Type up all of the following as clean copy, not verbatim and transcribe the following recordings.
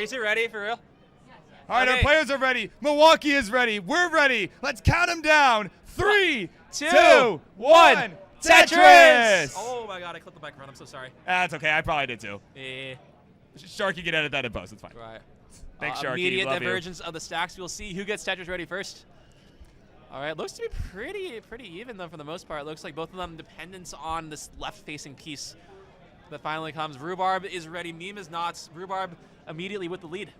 Chaser, ready for real? All right, Okay. our players are ready. Milwaukee is ready. We're ready. Let's count them down. 3, 2, 1. Tetris! Oh my god, I clipped the microphone. I'm so sorry. That's okay. I probably did too. Eh, Sharky can edit that in post. It's fine. right. Thanks, Sharky. Immediate Love you. divergence of the stacks. We'll see who gets Tetris ready first. All right, looks to be pretty even though for the most part. It looks like both of them dependence on this left-facing piece that finally comes. Rhubarb is ready. Meme is not. Rhubarb immediately with the lead.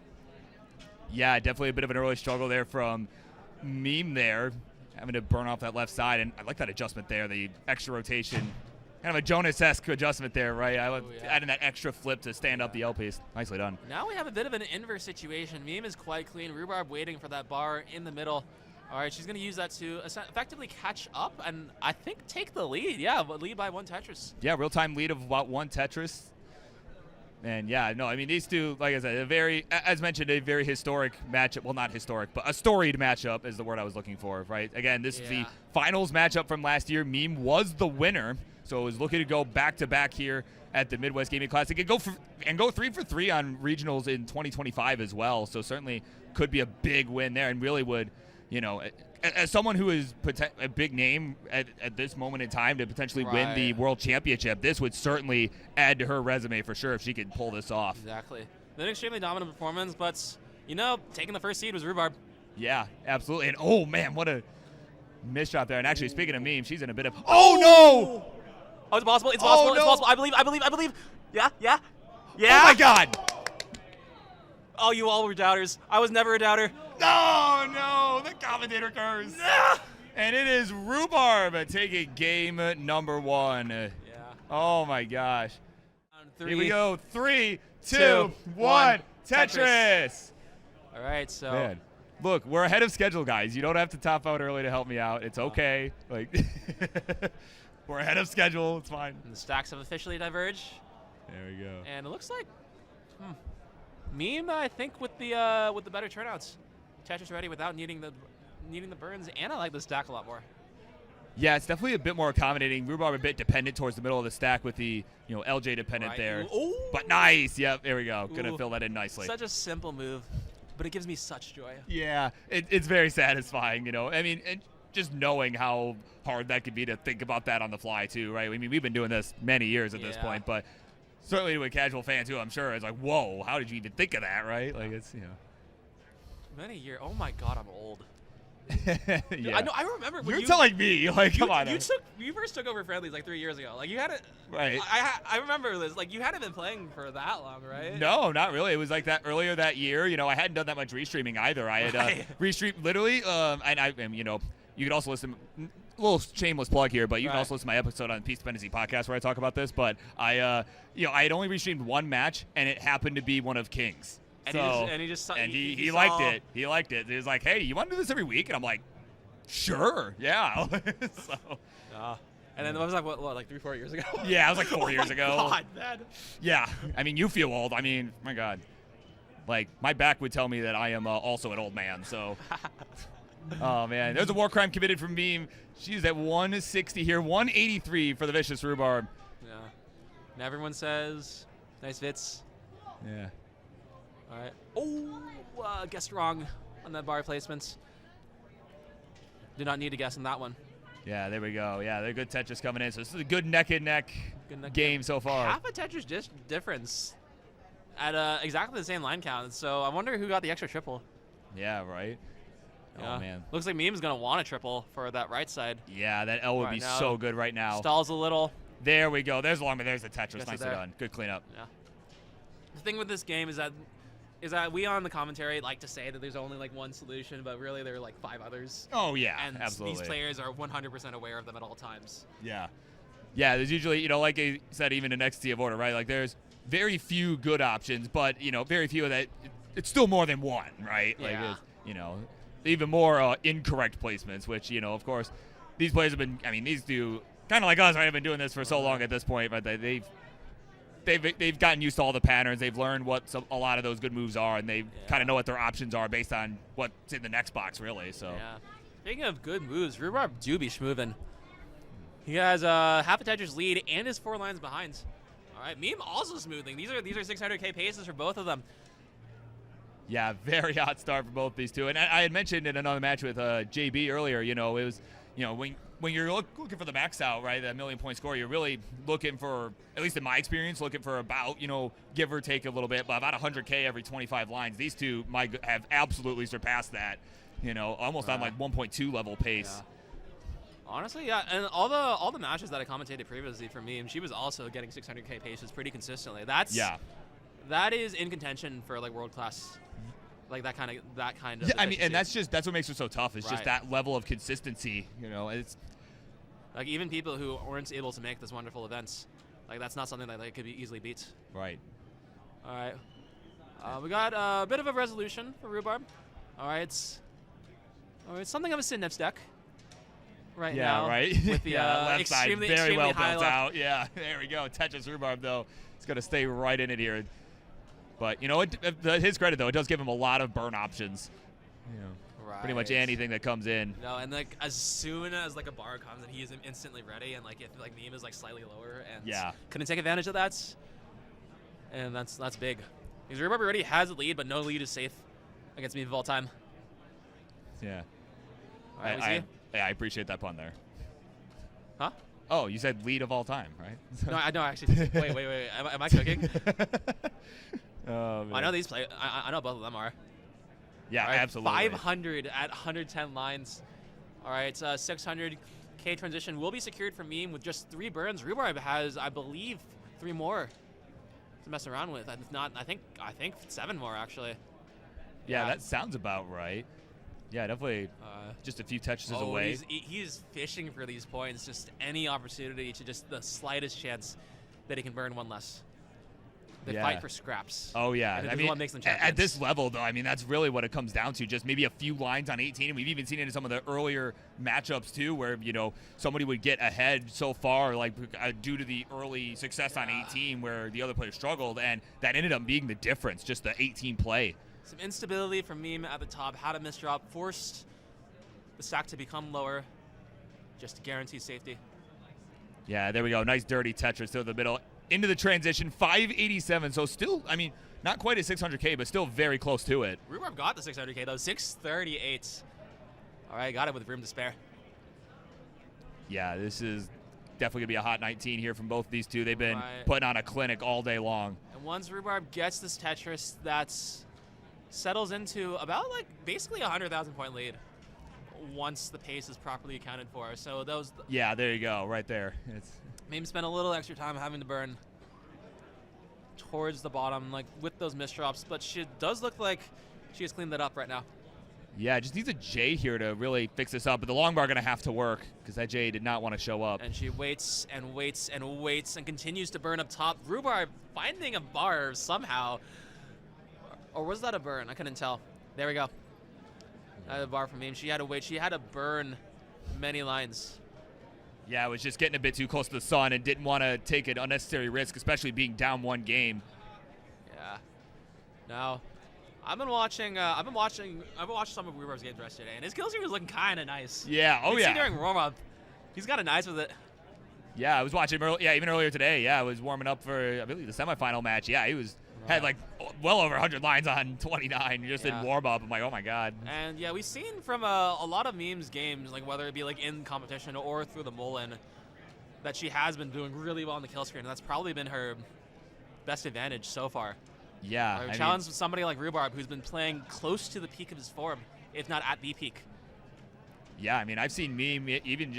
Yeah, definitely a bit of an early struggle there from Meme there, having to burn off that left side. And I like that adjustment there, the extra rotation. Kind of a Jonas-esque adjustment there, right? Adding that extra flip to stand up the L piece. Nicely done. Now we have a bit of an inverse situation. Meme is quite clean. Rhubarb waiting for that bar in the middle. All right, she's going to use that to effectively catch up and I think take the lead. Yeah, but lead by 1 Tetris. Yeah, real-time lead of about 1 Tetris. And yeah, no, I mean, these two, like I said, as mentioned, a very historic matchup. Well, not historic, but a storied matchup is the word I was looking for, right? Again, this is the finals matchup from last year. Meme was the winner, so it was looking to go back-to-back here at the Midwest Gaming Classic and go 3 for 3 on regionals in 2025 as well. So certainly could be a big win there and really would, you know, as someone who is a big name at this moment in time to potentially win the World Championship, this would certainly add to her resume for sure if she could pull this off. Exactly. An extremely dominant performance, but, you know, taking the first seed was Rhubarb. Yeah, absolutely. And, oh, man, what a miss shot there. And actually, speaking of Meme, she's in a bit of – oh, no! Oh, it's possible. It's possible. No. It's possible. I believe. Yeah. Oh, my God. Oh, you all were doubters. I was never a doubter. No, the commentator curse. And it is Rhubarb taking game number 1. Yeah. Oh, my gosh. Here we go. 3, 2, 2, 1. Tetris. All right, so. Man. Look, we're ahead of schedule, guys. You don't have to top out early to help me out. It's okay. Like, we're ahead of schedule. It's fine. And the stacks have officially diverged. There we go. And it looks like Meme, I think, with the better turnouts. Tetris ready without needing the burns, and I like the stack a lot more. Yeah, it's definitely a bit more accommodating. Rhubarb a bit dependent towards the middle of the stack with the LJ dependent there. Ooh. But nice. Yep, there we go. Gonna fill that in nicely. Such a simple move, but it gives me such joy. Yeah, it's very satisfying. I mean, just knowing how hard that could be to think about that on the fly too, right? I mean, we've been doing this many years at this point, but certainly to a casual fan too, I'm sure it's like, whoa, how did you even think of that, right? Like it's Many years. Oh my God, I'm old. Yeah. I know. I remember when You're telling me, like, come on. You first took over Friendlies like 3 years ago. Like you had it. Right. I remember this. Like you hadn't been playing for that long, right? No, not really. It was like that earlier that year. I hadn't done that much restreaming either. I had restreamed literally, and you could also listen. A little shameless plug here, but you can also listen to my episode on Peace Dependency podcast where I talk about this. But I had only restreamed one match, and it happened to be one of King's. And he liked it. He liked it. He was like, "Hey, you want to do this every week?" And I'm like, "Sure, yeah." And then it was like like 3-4 years ago. Yeah, it was like 4 years ago. God, man. Yeah, I mean, you feel old. I mean, my God, like my back would tell me that I am also an old man. So, oh man, there's a war crime committed from Meme. She's at 160 here, 183 for the vicious Rhubarb. Yeah, and everyone says, "Nice Vits." Yeah. All right. Oh, guessed wrong on that bar placement. Did not need to guess on that one. Yeah, there we go. Yeah, they're good Tetris coming in. So this is a good neck-and-neck game so far. Half a Tetris just difference at exactly the same line count. So I wonder who got the extra triple. Yeah, right. Yeah. Oh, man. Looks like Meme's going to want a triple for that right side. Yeah, that L would be so good right now. Stalls a little. There we go. There's the Tetris. Nicely done. Good cleanup. Yeah. The thing with this game is that we on the commentary like to say that there's only like one solution, but really there are like 5 others. Oh, yeah, and absolutely. These players are 100% aware of them at all times. Yeah. Yeah, there's usually, like I said, even in XT of order, right? Like there's very few good options, but, very few of that. It's still more than one, right? Yeah. Like, it's, even more incorrect placements, which, of course, these players have been, these two, kind of like us, right, have been doing this for so long at this point, but they've gotten used to all the patterns. They've learned what a lot of those good moves are, and they kind of know what their options are based on what's in the next box, really. So. Yeah. Speaking of good moves, Rhubarb do be schmovin'. He has half a Tetris lead and is 4 lines behind. All right, Meme also smoothing. These are 600K paces for both of them. Yeah, very hot start for both these two. And I had mentioned in another match with JB earlier, it was, when you're looking for the max out, right, that 1 million point score, you're really looking for, at least in my experience, looking for about, give or take a little bit, but about 100K every 25 lines. These two might have absolutely surpassed that, almost on like 1.2 level pace. Yeah. Honestly, yeah, and all the matches that I commentated previously for me, and she was also getting 600K paces pretty consistently. That is in contention for like world class. Like that kind of. Yeah, I mean, and that's what makes her so tough. Is just that level of consistency. It's like even people who weren't able to make this wonderful events, like that's not something that could be easily beat. Right. All right. We got a bit of a resolution for Rhubarb. All right, it's something of a Sidnev's deck. Right now. Yeah. Right. With the left side very well high built left. out. Yeah. There we go. Tetris Rhubarb though, it's gonna stay right in it here. But his credit though, it does give him a lot of burn options. Right. Pretty much anything that comes in. No, and like as soon as like a bar comes in, he is instantly ready. And like if like Meme is like slightly lower and couldn't take advantage of that, and that's big. Because Rhubarb already has a lead, but no lead is safe against Meme of all time. Yeah. All right, I appreciate that pun there. Huh? Oh, you said lead of all time, right? No, I know actually. Wait. Am I cooking? Oh, man. I know these play. I know both of them are. Yeah, right, absolutely. 500 at 110 lines. All right, 600K transition will be secured for Meme with just 3 burns. Rhubarb has, I believe, 3 more to mess around with. If not, I think 7 more actually. Yeah, that sounds about right. Yeah, definitely. Just a few touches away. He's fishing for these points. Just any opportunity to just the slightest chance that he can burn 1 less. They fight for scraps. Oh, yeah. I mean, what makes them champions. At this level, though, I mean, that's really what it comes down to. Just maybe a few lines on 18. And we've even seen it in some of the earlier matchups, too, where, somebody would get ahead so far, like, due to the early success on 18 where the other player struggled. And that ended up being the difference, just the 18 play. Some instability from Meme at the top. Had a misdrop. Forced the stack to become lower just to guarantee safety. Yeah, there we go. Nice dirty Tetris through the middle. Into the transition, 587. So still, I mean, not quite a 600K, but still very close to it. Rhubarb got the 600K, though. 638. All right, got it with room to spare. Yeah, this is definitely going to be a hot 19 here from both these two. They've been putting on a clinic all day long. And once Rhubarb gets this Tetris, that's settles into about, like, basically a 100,000 point lead once the pace is properly accounted for. So those... Yeah, there you go, right there. Maybe spend a little extra time having to burn towards the bottom, like with those misdrops, but she does look like she has cleaned that up right now. Yeah, just needs a J here to really fix this up, but the long bar going to have to work because that J did not want to show up. And she waits and waits and waits and continues to burn up top. Rhubarb finding a bar somehow. Or was that a burn? I couldn't tell. There we go. A bar from Meme. She had to wait. She had to burn many lines. Yeah, it was just getting a bit too close to the sun and didn't want to take an unnecessary risk, especially being down 1 game. Yeah. Now, I've been watching some of Rhubarb's games yesterday, and his kill streak was looking kind of nice. Yeah. Oh, yeah. During warm up, he's got it nice with it. Yeah, I was watching him even earlier today. Yeah, I was warming up for, I believe, the semifinal match. Yeah, he had like well over 100 lines on 29 just in warm up. I'm like, oh my god. And yeah, we've seen from a lot of Meme's games, like whether it be like in competition or through the Mullen, that she has been doing really well on the kill screen, and that's probably been her best advantage so far. Yeah. Challenge somebody like Rhubarb, who's been playing close to the peak of his form, if not at the peak. Yeah, I mean, I've seen Meme, even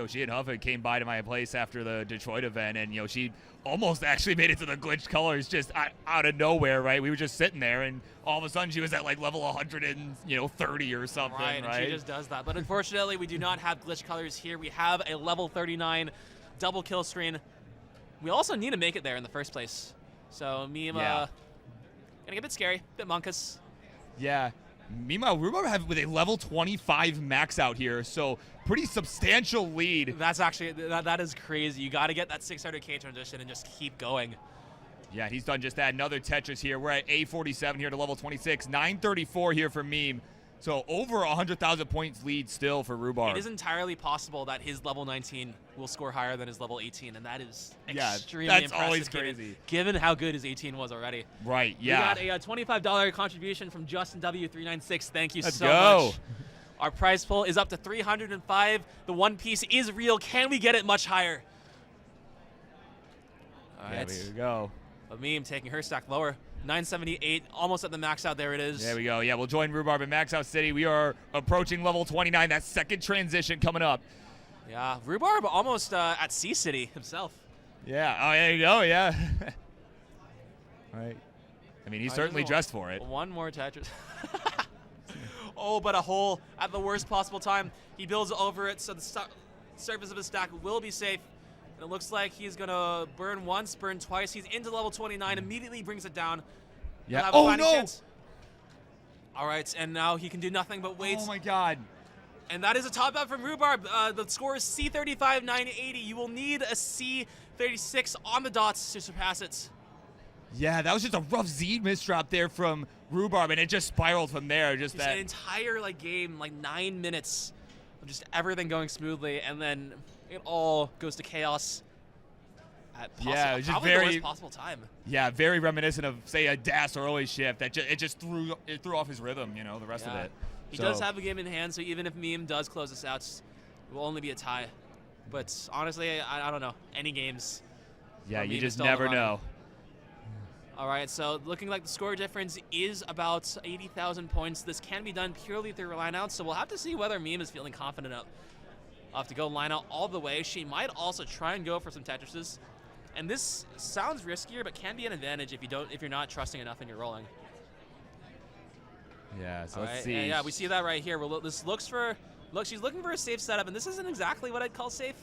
she and Huff came by to my place after the Detroit event, and she almost actually made it to the glitched colors just out of nowhere, right? We were just sitting there, and all of a sudden she was at like level 130 or something, right? And she just does that. But unfortunately, we do not have glitched colors here. We have a level 39 double kill screen. We also need to make it there in the first place. So Meme, gonna get a bit scary, a bit monkus. Yeah. Meanwhile, Rhubarb have with a level 25 max out here, so pretty substantial lead. That's actually, that is crazy. You got to get that 600K transition and just keep going. Yeah, he's done just that. Another Tetris here. We're at A47 here to level 26. 934 here for Meme. So over 100,000 points lead still for Rhubarb. It is entirely possible that his level 19 will score higher than his level 18, and that is extremely that's impressive. always crazy. Given how good his 18 was already. Right, yeah. We got a $25 contribution from Justin W396. Thank you Let's so go. much. Our prize pool is up to 305. The One Piece is real. Can we get it much higher? All right. There we go. A meme taking her stack lower. 978, almost at the max out. There it is. There we go. Yeah, we'll join Rhubarb in Max Out City. We are approaching level 29. That second transition coming up. Yeah, Rhubarb almost at Sea City himself. Yeah. Oh, there you go. Yeah. Right. I mean, he's certainly dressed for it. One more Tetris. Oh, but a hole at the worst possible time. He builds over it, so the surface of his stack will be safe. And it looks like he's going to burn once, burn twice. He's into level 29, immediately brings it down. Yeah. Oh, no. Chance. All right, and now he can do nothing but wait. Oh, my God. And that is a top out from Rhubarb. The score is C35, 980. You will need a C36 on the dots to surpass it. Yeah, that was just a rough Z misdrop there from Rhubarb, and it just spiraled from there. Just that an entire game, 9 minutes of just everything going smoothly, and then it all goes to chaos at it was just probably the worst possible time. Yeah, very reminiscent of, say, a DAS early shift that it just threw off his rhythm, the rest of it. He does have a game in hand, so even if Meme does close this out, it will only be a tie. But honestly, I don't know. Any games. Yeah, you just never know. All right, so looking like the score difference is about 80,000 points. This can be done purely through lineouts, so we'll have to see whether Meme is feeling confident enough to go lineout all the way. She might also try and go for some Tetrises. And this sounds riskier, but can be an advantage if you're not trusting enough in your rolling. Yeah, so let's see. Yeah, we see that right here. She's looking for a safe setup, and this isn't exactly what I'd call safe.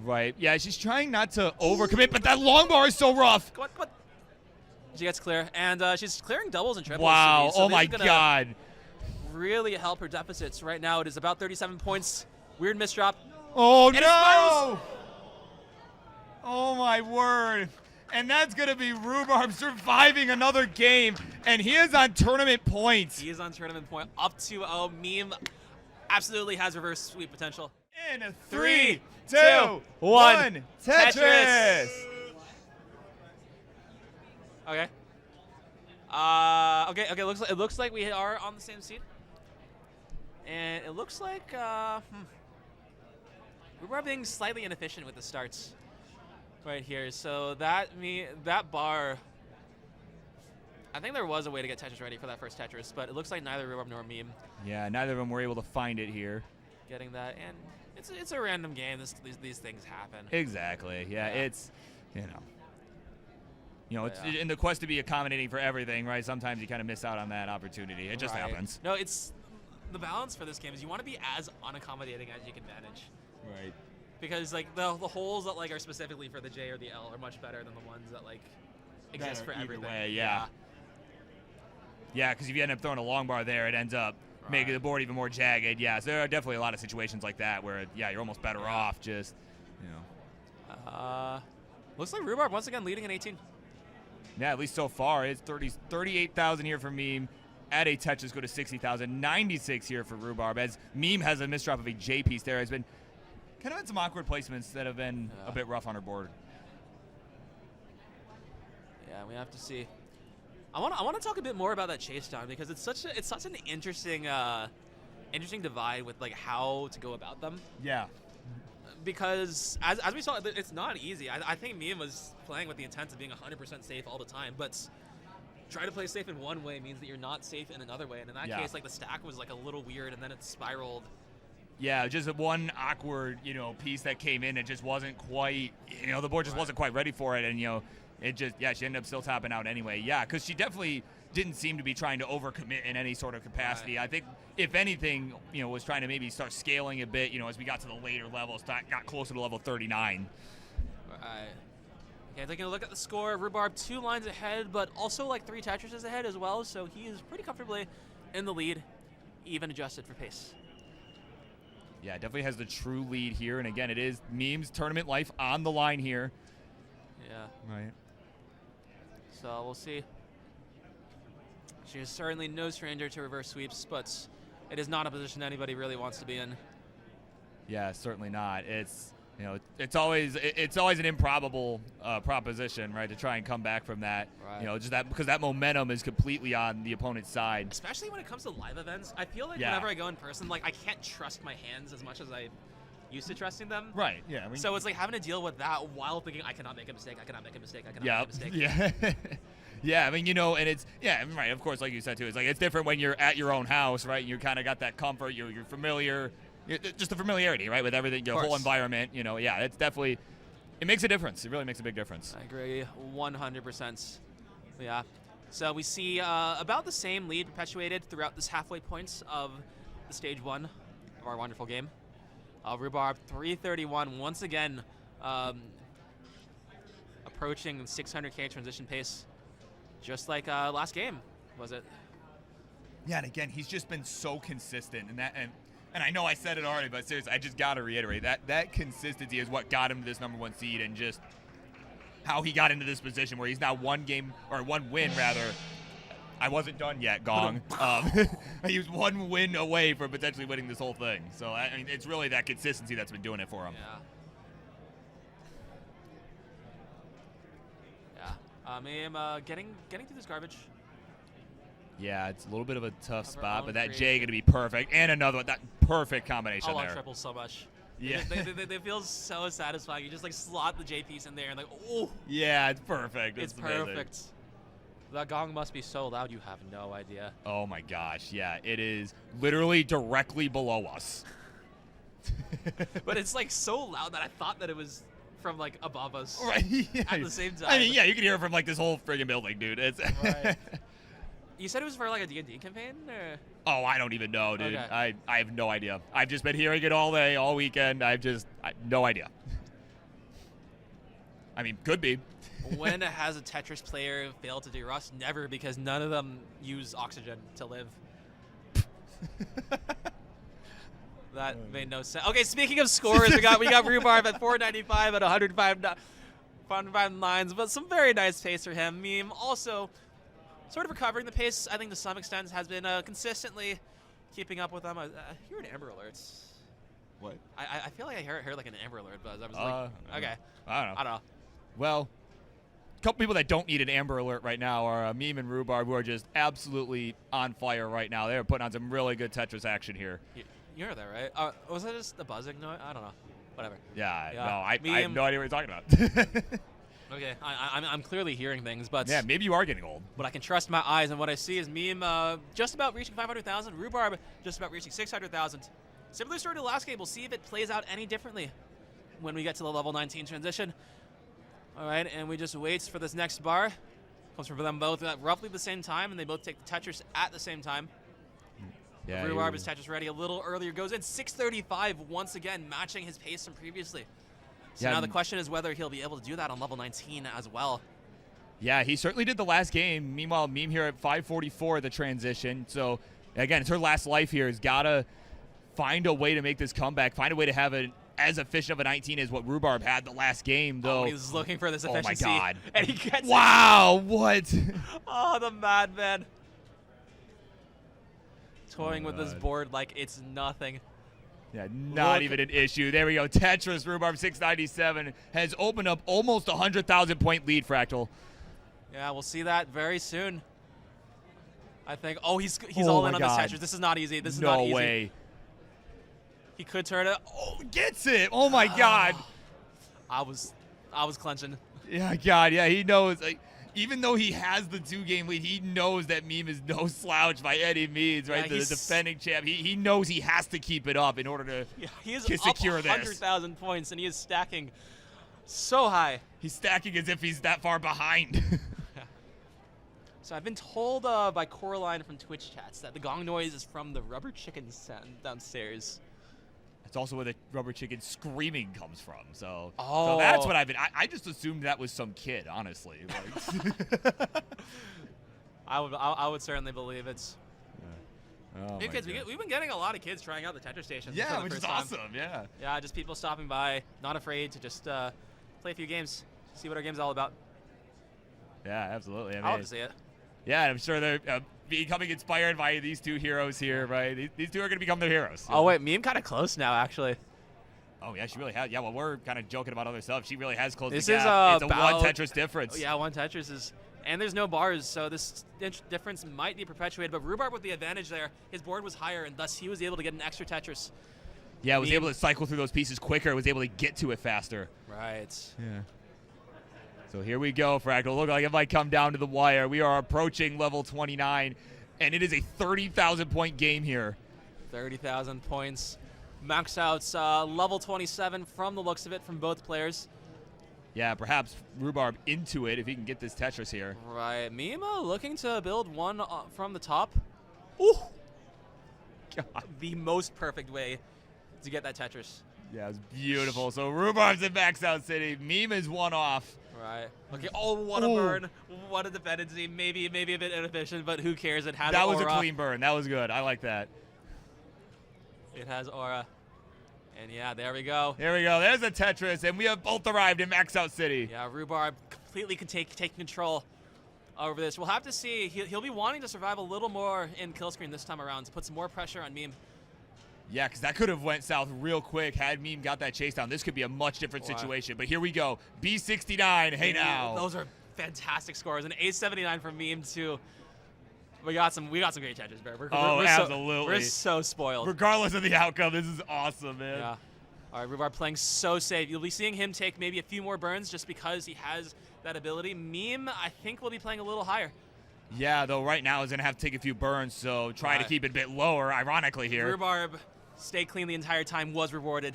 Right. Yeah, she's trying not to overcommit, but that long bar is so rough. Come on. She gets clear, and she's clearing doubles and triples. Wow. So oh my God. Really help her deficits. Right now, it is about 37 points. Weird misdrop. Oh and no! Oh my word. And that's going to be Rhubarb surviving another game, and he is on tournament points. He is on tournament point up to Meme. Absolutely has reverse sweep potential. In 3, 2, 1, Tetris. Okay. Okay. It looks like we are on the same seed, and it looks like we're being slightly inefficient with the starts right here. So that bar. I think there was a way to get Tetris ready for that first Tetris, but it looks like neither Rhubarb nor Meme. Yeah, neither of them were able to find it here. Getting that, and it's a random game. These things happen. Exactly. Yeah. It's it's in the quest to be accommodating for everything, right? Sometimes you kind of miss out on that opportunity. It just happens. No, it's the balance for this game is you want to be as unaccommodating as you can manage. Right. Because the holes that are specifically for the J or the L are much better than the ones that exist for everything. Way, yeah. Yeah, because if you end up throwing a long bar there, it ends up making the board even more jagged. Yeah, so there are definitely a lot of situations like that where you're almost better off just Looks like Rhubarb once again leading in 18. Yeah, at least so far. It's 38,000 here for Meme. At a Tetris, go to 60,000. 96 here for Rhubarb, as Meme has a misdrop of a J piece there. Has been kind of had some awkward placements that have been a bit rough on her board. Yeah, we have to see. I want to talk a bit more about that chase down because it's such an interesting divide with how to go about them. Yeah. Because as we saw, it's not easy. I think Meme was playing with the intent of being 100% safe all the time, but try to play safe in one way means that you're not safe in another way. And in that case, the stack was a little weird, and then it spiraled. Yeah, just one awkward, piece that came in. It just wasn't quite, the board just wasn't quite ready for it, and it just, she ended up still topping out anyway. Yeah, because she definitely didn't seem to be trying to overcommit in any sort of capacity. I think, if anything, was trying to maybe start scaling a bit, as we got to the later levels, got closer to level 39. Right. Okay, taking a look at the score, Rhubarb 2 lines ahead, but also 3 Tetrises ahead as well, so he is pretty comfortably in the lead, even adjusted for pace. Yeah, definitely has the true lead here, and again, it is Meme's tournament life on the line here. Yeah. Right. So we'll see. She is certainly no stranger to reverse sweeps, but it is not a position anybody really wants to be in. Yeah, certainly not. It's it's always an improbable proposition, right? To try and come back from that, Right. just that because that momentum is completely on the opponent's side. Especially when it comes to live events, I feel like Yeah. whenever I go in person, like I can't trust my hands as much as I used to trusting them. Right. Yeah. I mean, So it's like having to deal with that while thinking I cannot make a mistake. I cannot make a mistake. I cannot yeah. make a mistake. Yeah. Yeah. I mean, and it's right. Of course, like you said too, it's like it's different when you're at your own house, right? You kind of got that comfort. You're familiar. Just the familiarity, right, with everything, your whole environment. Yeah, it's definitely, it makes a difference. It really makes a big difference. I agree 100%. Yeah. So we see about the same lead perpetuated throughout this halfway points of the stage 1 of our wonderful game. Rhubarb 331 once again approaching 600K transition pace, just like last game, was it? Yeah, and again, he's just been so consistent, and I know I said it already, but seriously, I just got to reiterate that consistency is what got him to this number 1 seed, and just how he got into this position where he's now one win rather. I wasn't done yet, Gong. He was 1 win away from potentially winning this whole thing. So I mean, it's really that consistency that's been doing it for him. Yeah. Getting through this garbage. Yeah, it's a little bit of a tough Of our spot, own but that creation. J going to be perfect, and another one, that perfect combination I love there. triples so much. Yeah. They feel so satisfying. You just like slot the J piece in there and like, oh. Yeah, it's perfect. It's amazing. perfect. That gong must be so loud, you have no idea. Oh my gosh, yeah, it is literally directly below us. But it's like so loud that I thought that it was from like above us. Right. Yeah. At the same time. I mean, yeah, you can hear it from like this whole friggin' building, dude. It's Right. You said it was for like a D&D campaign, or? Oh, I don't even know, dude. Okay. I have no idea. I've just been hearing it all day, all weekend. I have no idea. I mean, could be. When has a Tetris player failed to do Rust? Never, because none of them use oxygen to live. That made no sense. Okay, speaking of scores, we got Rhubarb at 495 at 105 lines, but some very nice pace for him. Meme also sort of recovering the pace, I think to some extent, has been consistently keeping up with them. I hear an Amber Alert. What? I feel like I heard like an Amber Alert buzz. I was like, okay. I don't know. I don't know. Well, a couple people that don't need an Amber Alert right now are Meme and Rhubarb, who are just absolutely on fire right now. They're putting on some really good Tetris action here. You're there, right? Was that just a buzzing noise? I don't know. Whatever. Yeah. Yeah. No, I have no idea what you're talking about. Okay, I'm clearly hearing things, but yeah, maybe you are getting old. But I can trust my eyes, and what I see is Meme just about reaching 500,000, Rhubarb just about reaching 600,000. Similar story to last game. We'll see if it plays out any differently when we get to the level 19 transition. All right, and we just wait for this next bar. Comes from them both at roughly the same time, and they both take the Tetris at the same time. Yeah, Rhubarb is Tetris ready a little earlier. Goes in 635 once again, matching his pace from previously. So yeah, now the question is whether he'll be able to do that on level 19 as well. Yeah, he certainly did the last game. Meanwhile, Meme here at 544 the transition. So, again, it's her last life here. Has got to find a way to make this comeback, find a way to have it as efficient of a 19 as what Rhubarb had the last game, though. Oh, he's looking for this efficiency. Oh, my God. And he gets wow, what? Oh, the madman. Toying with this God. board like it's nothing. Yeah, not Look. even an issue. There we go. Tetris, Rhubarb 697 has opened up almost a 100,000 point lead, Fractal. Yeah, we'll see that very soon. I think. Oh, he's Oh all my in on God. this Tetris. This is not easy. This is No not easy. way. He could turn it. Oh, gets it. Oh my God. I was clenching. Yeah, God. Yeah, he knows. Like, even though he has the 2-game lead, he knows that Meme is no slouch by any means, right? Yeah, The defending champ. He knows he has to keep it up in order to He is to up secure this. 100,000 points, and he is stacking so high. He's stacking as if he's that far behind. So I've been told by Coraline from Twitch chats that the gong noise is from the rubber chicken downstairs. That's also where the rubber chicken screaming comes from. So, Oh. so that's what I've been. I just assumed that was some kid, honestly. Like, I would certainly believe it's. oh New my kids, God. we've been getting a lot of kids trying out the Tetris stations. for Yeah, the which is first time. awesome. Yeah. Yeah, just people stopping by, not afraid to just play a few games, see what our game's all about. Yeah, absolutely. I I mean, love to see it. yeah, I'm sure they're. becoming inspired by these two heroes here, right? These two are going to become their heroes. Oh, wait, Meme kind of close now, actually. Oh, yeah, she really has. Yeah, well, we're kind of joking about other stuff. She really has closed This the is gap. It's a about, one Tetris difference. Yeah, one Tetris is, and there's no bars, so this difference might be perpetuated. But Rhubarb with the advantage there, his board was higher, and thus he was able to get an extra Tetris. Yeah, was able to cycle through those pieces quicker. Was able to get to it faster. Right. Yeah. So here we go, Fractal. Look like it might come down to the wire. We are approaching level 29, and it is a 30,000-point game here. 30,000 points. Max outs level 27 from the looks of it from both players. Yeah, perhaps Rhubarb into it if he can get this Tetris here. Right. Mima looking to build one from the top. Ooh! God. The most perfect way to get that Tetris. Yeah, it's beautiful. So Rhubarb's in Max Out City. Meme is one off. Right. Okay. Oh, what a burn. What a dependency. Maybe a bit inefficient, but who cares? It has That aura. was a clean burn. That was good. I like that. It has aura. And yeah, there we go. There we go. There's a Tetris, and we have both arrived in Max Out City. Yeah, Rhubarb completely can take control over this. We'll have to see. He'll be wanting to survive a little more in kill screen this time around to put some more pressure on Meme. Yeah, because that could have went south real quick had Meme got that chase down. This could be a much different situation. But here we go. B69, hey now. Those are fantastic scores. An A79 from Meme too. We got some great Tetris, Birb. Oh, absolutely. We're so spoiled. Regardless of the outcome, this is awesome, man. Yeah. All right, Rhubarb playing so safe. You'll be seeing him take maybe a few more burns just because he has that ability. Meme, I think, will be playing a little higher. Yeah, though right now he's going to have to take a few burns, so try to keep it a bit lower, ironically here. Rhubarb stayed clean the entire time, was rewarded.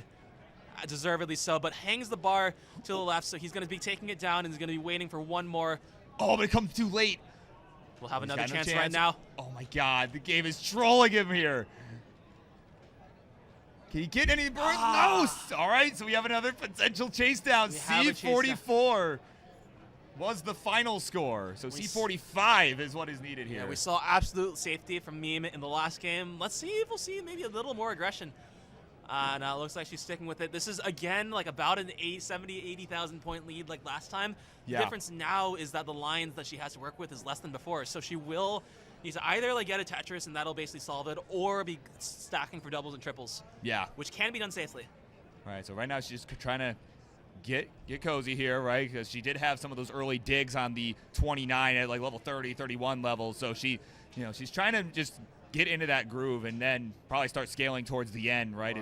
Deservedly so, but hangs the bar to the left, so he's going to be taking it down and he's going to be waiting for one more. Oh, but it comes too late. We'll have another chance right now. Oh, my God. The game is trolling him here. Can he get any burns? No. All right, so we have another potential chase down. C44 was the final score. So C45 is what is needed here. Yeah, we saw absolute safety from Meme in the last game. Let's see if we'll see maybe a little more aggression. Now it looks like she's sticking with it. This is, again, like about an 80,000 point lead like last time. The difference now is that the lines that she has to work with is less than before. So she will need to either like get a Tetris and that'll basically solve it, or be stacking for doubles and triples. Yeah. Which can be done safely. All right, so right now she's just trying to get cozy here, right? Because she did have some of those early digs on the 29 at like level 30, 31 level. So she, she's trying to just get into that groove and then probably start scaling towards the end, right?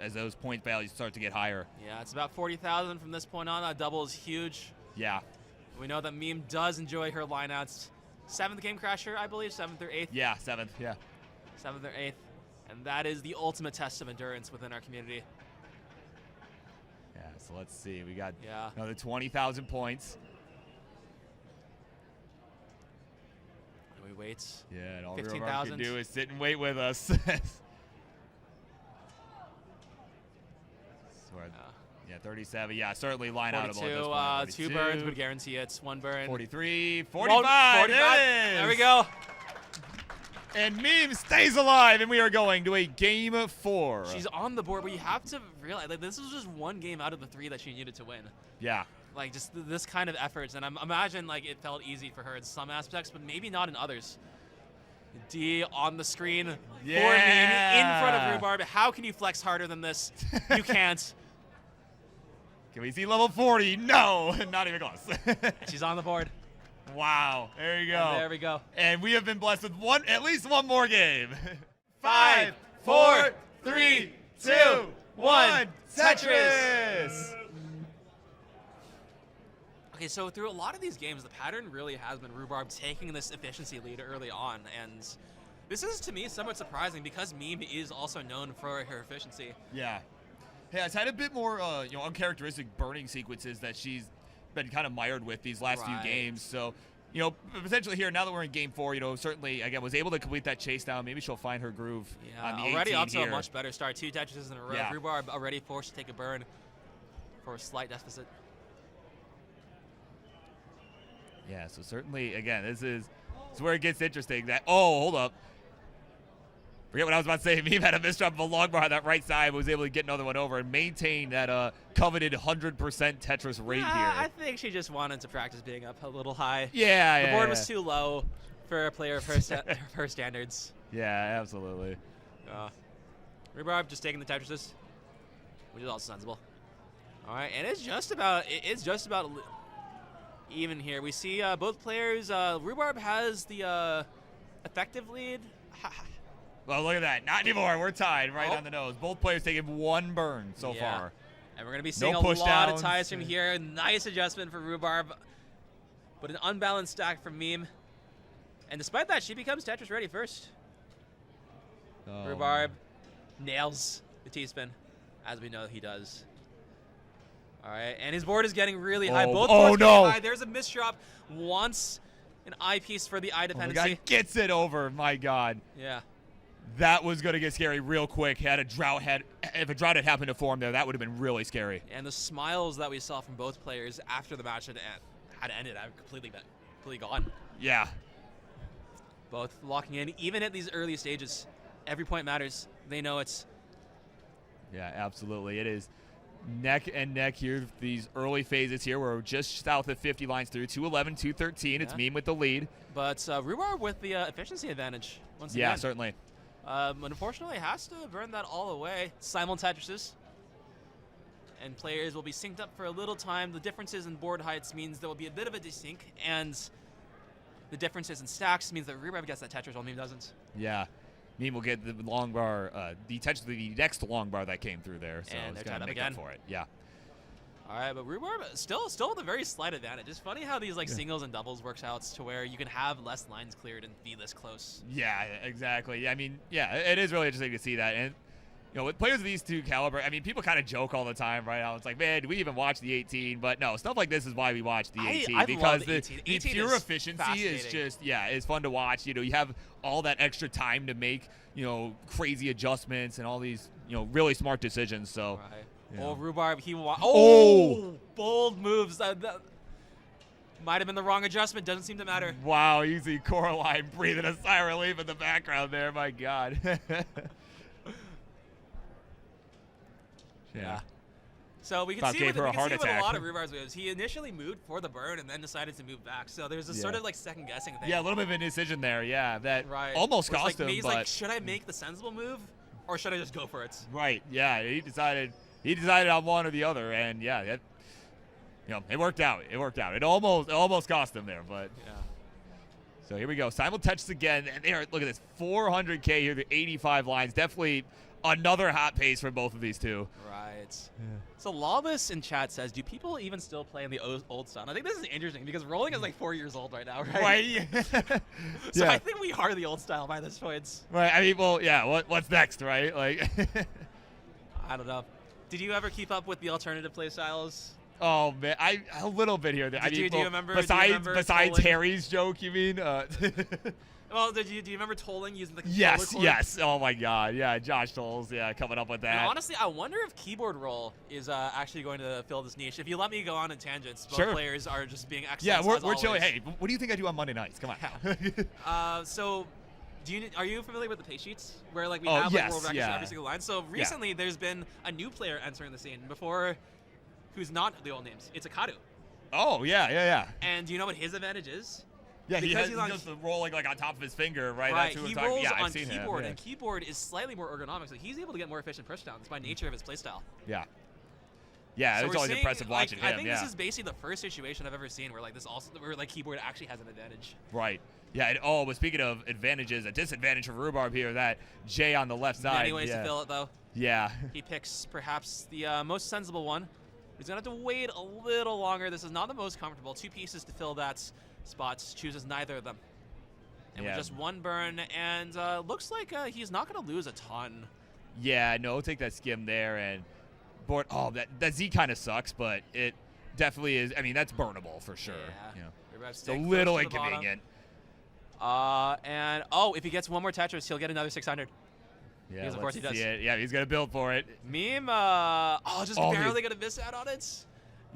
As those point values start to get higher. Yeah, it's about 40,000 from this point on. That double is huge. Yeah. We know that Meme does enjoy her lineouts. 7th game crasher, I believe, 7th or 8th. Yeah, 7th, yeah. 7th or 8th. And that is the ultimate test of endurance within our community. Yeah, so let's see. We got another 20,000 points. And we wait. Yeah, and all Rhubarb can do is sit and wait with us. Yeah, 37. Yeah, certainly line out at this point. 2 burns would guarantee it. 1 burn. 43, 45. 45. There we go. And Meme stays alive, and we are going to a game 4. She's on the board, but you have to realize, like, this was just 1 game out of the 3 that she needed to win. Yeah. Like, just this kind of efforts, and I imagine, like, it felt easy for her in some aspects, but maybe not in others. D on the screen for Meme in front of Rhubarb. How can you flex harder than this? You can't. Can we see level 40? No, not even close. She's on the board. Wow, there you go. And there we go. And we have been blessed with at least one more game. 5, 4, 3, 2, 1. Tetris! Okay, so through a lot of these games, the pattern really has been Rhubarb taking this efficiency lead early on, and this is, to me, somewhat surprising because Meme is also known for her efficiency. Yeah. Yeah, it's had a bit more, uncharacteristic burning sequences that she's been kind of mired with these last few games. So, potentially here, now that we're in game 4, certainly, again, was able to complete that chase down. Maybe she'll find her groove on the 18 already up to here. A much better start. 2 Tetrises in a row. Yeah. Rhubarb already forced to take a burn for a slight deficit. Yeah, so certainly, again, this is where it gets interesting. Hold up. Forget what I was about to say. Meme had a misdrop of a long bar on that right side, but was able to get another one over and maintain that coveted 100% Tetris rate here. I think she just wanted to practice being up a little high. Yeah, the board was too low for a player of her standards. Yeah, absolutely. Rhubarb just taking the Tetrises, which is also sensible. All right, and it's just about even here. We see both players. Rhubarb has the effective lead. Well, look at that. Not anymore. We're tied right on the nose. Both players taking one burn so far. And we're going to be seeing No a push lot of downs. ties from here. Nice adjustment for Rhubarb, but an unbalanced stack from Meme. And despite that, she becomes Tetris ready first. Oh. Rhubarb nails the T-spin, as we know he does. All right, and his board is getting really high. Both boards getting high. There's a misdrop. Wants an eye piece for the eye dependency. Oh, the guy gets it over. My God. Yeah. That was going to get scary real quick. If a drought had happened to form there, that would have been really scary. And the smiles that we saw from both players after the match had ended, have completely gone. Yeah. Both locking in, even at these early stages. Every point matters. They know it's. Yeah, absolutely. It is neck and neck here. These early phases here, we're just south of 50 lines through. 211, 213. It's Meme with the lead. But Rhubarb with the efficiency advantage. Once yeah, again. certainly. Unfortunately, has to burn that all away. Simul Tetrises. And players will be synced up for a little time. The differences in board heights means there will be a bit of a desync. And the differences in stacks means that Rhubarb gets that Tetris while Meme doesn't. Yeah. Meme will get the long bar, the next long bar that came through there. So and it's they're going to tied up make again. up for it. Yeah. All right, but Rhubarb still with a very slight advantage. It's funny how these singles and doubles works out to where you can have less lines cleared and be this close. Yeah, exactly. I mean, yeah, it is really interesting to see that. And with players of these two caliber, I mean, people kind of joke all the time, right? How it's like, man, do we even watch the 18? But no, stuff like this is why we watch the 18 because the 18 pure efficiency is just it's fun to watch. You have all that extra time to make crazy adjustments and all these really smart decisions. So. Right. Yeah. Oh, Rhubarb, bold moves. That might have been the wrong adjustment. Doesn't seem to matter. Wow, you see Coraline breathing a sigh of relief in the background there. My God. Yeah. So we can see with a lot of Rhubarb's moves. He initially moved for the burn and then decided to move back. So there's a sort of second guessing thing. Yeah, a little bit of an indecision there. Yeah, that almost cost him. He's like, should I make the sensible move or should I just go for it? Right. Yeah, he decided on one or the other, and yeah, it worked out. It almost cost him there, but yeah. So here we go. Simul Tetris again, and look at this, 400K here, the 85 lines. Definitely another hot pace for both of these two. Right. Yeah. So Lawless in chat says, do people even still play in the old style? And I think this is interesting because Rolling is like 4 years old right now, right? Right. Yeah. So I think we are the old style by this point. Right. I mean, well, yeah. What's next, right? Like. I don't know. Did you ever keep up with the alternative play styles? Oh man, a little bit here. Do you remember? Besides Harry's joke, you mean? Well, do you remember tolling using the controller cord? Yes. Oh my God. Yeah, Josh Tolls. Yeah, coming up with that. And honestly, I wonder if keyboard roll is actually going to fill this niche. If you let me go on in tangents, both players are just being excellent. Yeah, we're chilling. Hey, what do you think I do on Monday nights? Come on. So. Are you familiar with the pay sheets where we have world records on every single line? So recently there's been a new player entering the scene who's not the old names. It's Akadu. Oh yeah. And do you know what his advantage is? Yeah, he's just rolling on top of his finger, right? Right. He rolls on keyboard, him, and keyboard is slightly more ergonomic, so he's able to get more efficient pushdowns by nature of his playstyle. Yeah. Yeah, so it's always impressive watching him. I think this is basically the first situation I've ever seen where keyboard actually has an advantage. Right. Yeah, but speaking of advantages, a disadvantage for Rhubarb here, that J on the left side. Many ways to fill it, though. Yeah. He picks perhaps the most sensible one. He's going to have to wait a little longer. This is not the most comfortable. 2 pieces to fill that spot. Chooses neither of them. And with just 1 burn, and looks like he's not going to lose a ton. Yeah, no, take that skim there, and board. Oh, that Z kind of sucks, but it definitely is. I mean, that's burnable for sure. Yeah. It's a little inconvenient. And if he gets 1 more Tetris, he'll get another 600. Yeah, of course he does. Yeah, he's gonna build for it. Meme, barely gonna miss out on it. Just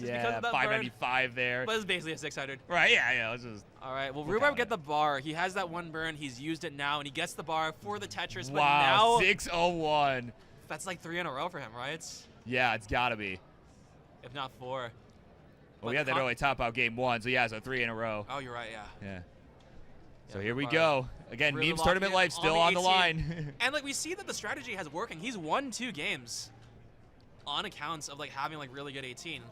yeah, 595 there. But it's basically a 600. Right. Yeah. Let's just. All right. Well, Rhubarb get the bar. He has that 1 burn. He's used it now, and he gets the bar for the Tetris. But wow. 601. That's like 3 in a row for him, right? Yeah, it's gotta be. If not 4. Well, we had that early top out game 1, so yeah, so 3 in a row. Oh, you're right. Yeah. Yeah. So here we go. Again, really Meme's tournament life still on the line. And like we see that the strategy has working. He's won 2 games on accounts of like having like really good 18.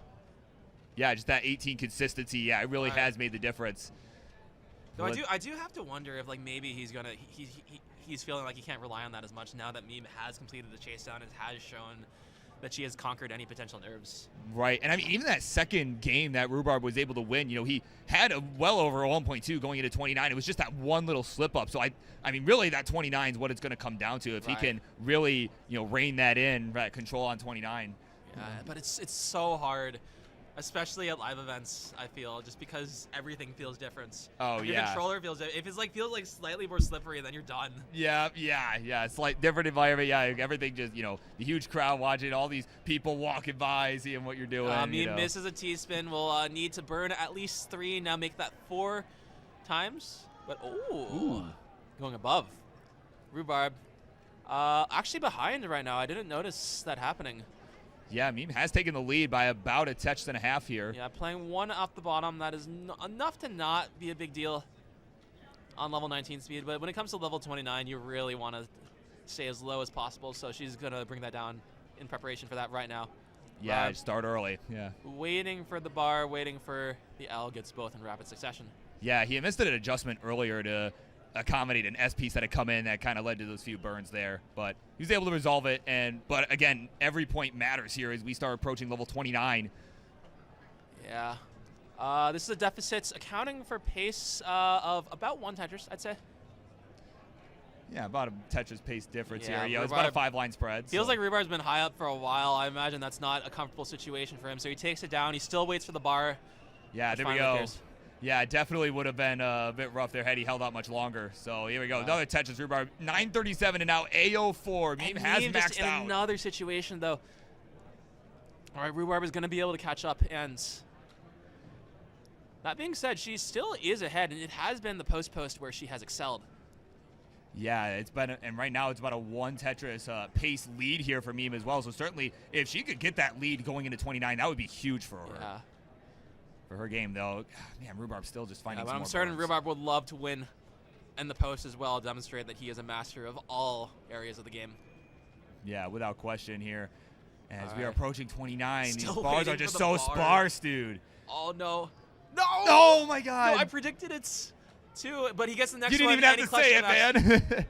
Yeah, just that 18 consistency. Yeah, it really has made the difference. Though I do have to wonder if like maybe he's feeling like he can't rely on that as much now that Meme has completed the chase down and has shown that she has conquered any potential nerves. Right, and I mean, even that second game that Rhubarb was able to win, you know, he had a well over a 1.2 going into 29. It was just that one little slip up. So I mean, really, that 29 is what it's going to come down to if he can really, you know, rein that in, control on 29. Yeah, but it's so hard, especially at live events. I feel just because everything feels different. Oh Your controller feels if it's like feels like slightly more slippery, then you're done. Yeah. It's like different environment. Yeah, everything just, you know, the huge crowd watching, all these people walking by, seeing what you're doing. Meme misses a T-spin. Will need to burn at least 3. Now make that 4 times. But going above. Rhubarb, actually behind right now. I didn't notice that happening. Yeah, Meme has taken the lead by about a Tetris and a half here. Yeah, playing 1 off the bottom. That is enough to not be a big deal on level 19 speed. But when it comes to level 29, you really want to stay as low as possible. So she's going to bring that down in preparation for that right now. Yeah, start early. Yeah. Waiting for the bar, waiting for the L, gets both in rapid succession. Yeah, he missed an adjustment earlier to accommodate an S piece that had come in that kind of led to those few burns there, but he was able to resolve it. But again, every point matters here as we start approaching level 29. Yeah, this is a deficit accounting for pace of about 1 Tetris, I'd say. Yeah, about a Tetris pace difference Yeah, here. Yeah, it's about a 5-line spread. Feels like Rhubarb's been high up for a while. I imagine that's not a comfortable situation for him, so he takes it down. He still waits for the bar. Yeah, there we go. Yeah, it definitely would have been a bit rough there had he held out much longer. So here we go. Another Tetris Rhubarb. 937 and now AO4. Meme has maxed out. In another situation, though. All right, Rhubarb is going to be able to catch up. And that being said, she still is ahead. And it has been the post-post where she has excelled. Yeah, it's been, and right now it's about a 1 Tetris pace lead here for Meme as well. So certainly, if she could get that lead going into 29, that would be huge for her. Yeah. For her game, though, man, Rhubarb's still just finding some more I'm certain burns. Rhubarb would love to win in the post as well, demonstrate that he is a master of all areas of the game. Yeah, without question here. As we are approaching 29, these Still bars are just so sparse, dude. Oh, no. No! Oh, my God. No, I predicted it, too, but he gets the next one. You didn't even have to say it, man.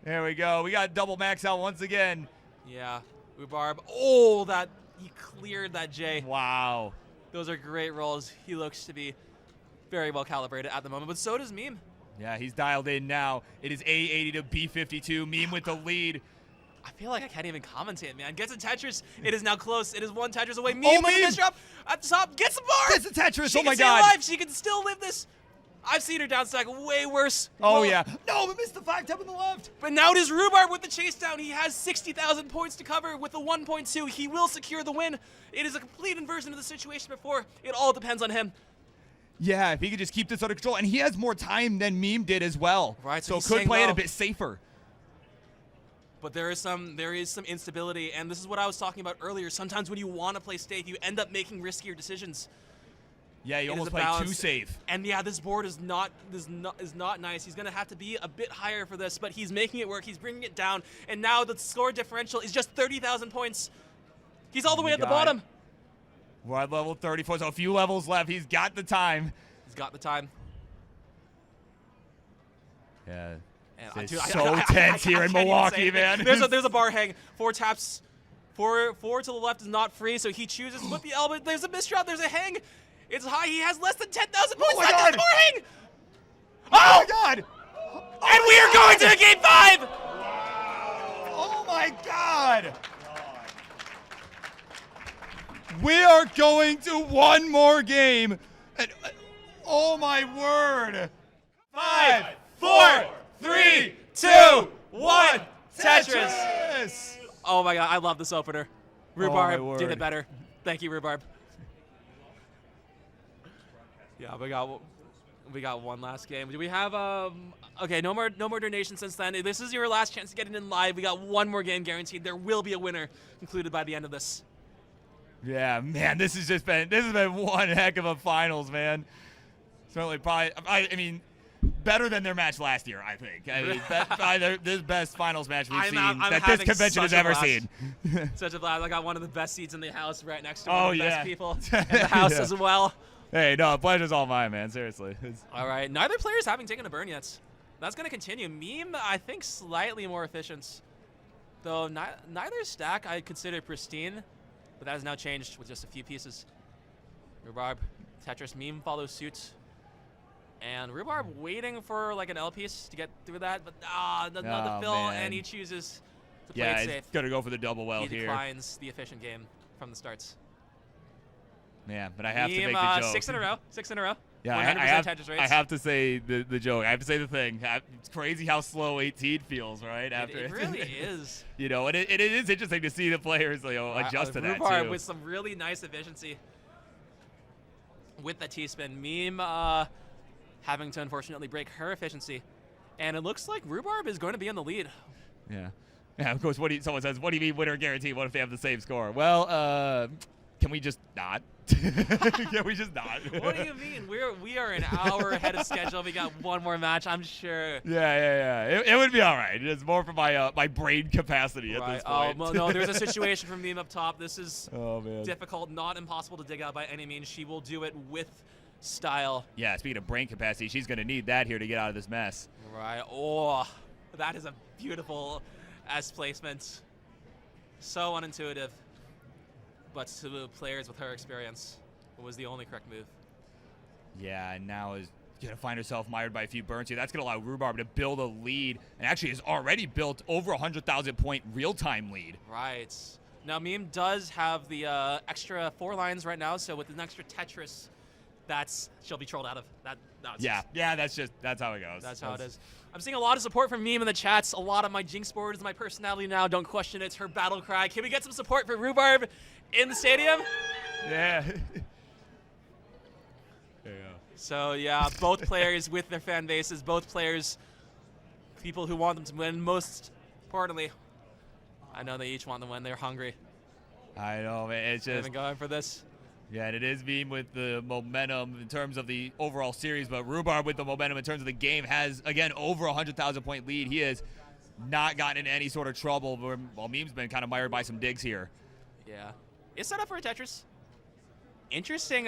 There we go. We got double max out once again. Yeah, Rhubarb. Oh, he cleared that J. Wow. Those are great rolls. He looks to be very well calibrated at the moment, but so does Meme. Yeah, he's dialed in now. It is A80 to B52. Meme with the lead. I feel like I can't even commentate, man. Gets a Tetris. It is now close. It is 1 Tetris away. Meme with the drop at the top. Gets the bar. Gets the Tetris. She oh, my can God. Stay alive. She can still live this. I've seen her down stack way worse. Oh, yeah. No, we missed the 5-tap on the left. But now it is Rhubarb with the chase down. He has 60,000 points to cover with a 1.2. He will secure the win. It is a complete inversion of the situation before. It all depends on him. Yeah, if he could just keep this under control. And he has more time than Meme did as well. Right, so could play it a bit safer. But there is some instability, and this is what I was talking about earlier. Sometimes when you want to play safe, you end up making riskier decisions. Yeah, you almost play too safe. And yeah, this board is not nice. He's gonna have to be a bit higher for this, but he's making it work. He's bringing it down, and now the score differential is just 30,000 points. He's all the way at the bottom. We're at level 34, so a few levels left. He's got the time. He's got the time. Yeah. And it's so tense here in Milwaukee, man. There's a bar hang. 4 taps. 4 to the left is not free, so he chooses with the elbow. There's a misdrop. There's a hang. It's high. He has less than 10,000 points. Oh my God. Bar hang. Oh my God. And we are going to game 5. Oh my God. We are going to one more game. And, oh my word. 5, 4, 3, 2, 1. Tetris. Oh my God, I love this opener. Rhubarb did it better. Thank you, Rhubarb. Yeah, we got one last game. Do we have okay, no more donations since then. This is your last chance to get it in live. We got one more game guaranteed. There will be a winner included by the end of this. Yeah, man, this has been one heck of a finals, man. Certainly, probably. I mean, better than their match last year, I think. I mean, by this best finals match we've seen I'm that this convention has ever seen. Such a blast. I got one of the best seats in the house right next to Oh, one of the yeah. best people in the house Yeah. as well. Hey, no, pleasure's all mine, man. Seriously. All right, neither players haven't taken a burn yet. That's going to continue. Meme, I think, slightly more efficient. Though neither stack I consider pristine, but that has now changed with just a few pieces. Rhubarb, Tetris, Meme follows suit. And Rhubarb waiting for like an L piece to get through that, but the fill, man. and he chooses to play Yeah, it safe. he's going to go for the double well He here. declines the efficient game from the starts. Yeah, but I have to Meme, make the joke. 6 in a row. 6 in a row. Yeah, 100% Tetris rates. I have to say the joke. I have to say the thing. It's crazy how slow 18 feels, right? It really is. You know, and it is interesting to see the players adjust to that, Rhubarb too. with some really nice efficiency with the T-spin. Meme having to unfortunately break her efficiency. And it looks like Rhubarb is going to be in the lead. Yeah. Yeah, of course, someone says, what do you mean winner guarantee? What if they have the same score? Well, can we just not? Can we just not? What do you mean? We are an hour ahead of schedule. We got one more match, I'm sure. Yeah. It would be all right. It's more for my brain capacity at this point. Oh, well, no, there's a situation from Meme up top. This is man. difficult, not impossible to dig out by any means. She will do it with style. Yeah, speaking of brain capacity, she's going to need that here to get out of this mess. Right. Oh, that is a beautiful S placement. So unintuitive. But to the players with her experience, it was the only correct move. Yeah, and now is going to find herself mired by a few burns here. That's going to allow Rhubarb to build a lead, and actually has already built over 100,000 point real-time lead. Right. Now, Meme does have the extra 4 lines right now, so with an extra Tetris, she'll be trolled out of. That's how it goes. That's how it is. I'm seeing a lot of support from Meme in the chats. A lot of my Jinx boards, my personality now. Don't question it. It's her battle cry. Can we get some support for Rhubarb in the stadium? Yeah. So, yeah, both players with their fan bases, both players, people who want them to win. Most importantly, I know they each want to win. They're hungry. I know, man. It's They've just been going for this. Yeah, and it is Meme with the momentum in terms of the overall series, but Rhubarb with the momentum in terms of the game has, again, over 100,000 point lead. He has not gotten into any sort of trouble, while Meme's been kind of mired by some digs here. Yeah. It's set up for a Tetris. Interesting